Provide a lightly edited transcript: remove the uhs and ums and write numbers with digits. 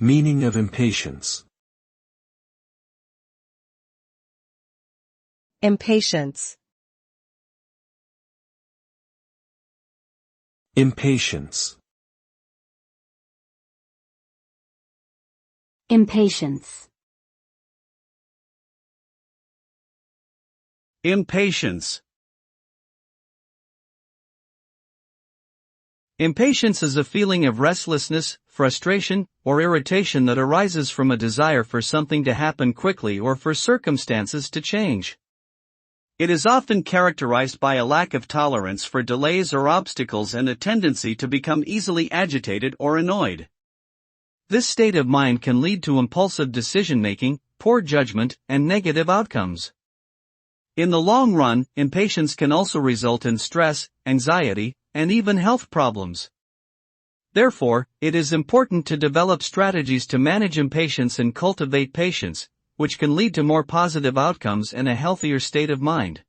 Meaning of impatience. Impatience. Impatience. Impatience. Impatience. Impatience is a feeling of restlessness, frustration, or irritation that arises from a desire for something to happen quickly or for circumstances to change. It is often characterized by a lack of tolerance for delays or obstacles and a tendency to become easily agitated or annoyed. This state of mind can lead to impulsive decision-making, poor judgment, and negative outcomes. In the long run, impatience can also result in stress, anxiety, and even health problems. Therefore, it is important to develop strategies to manage impatience and cultivate patience, which can lead to more positive outcomes and a healthier state of mind.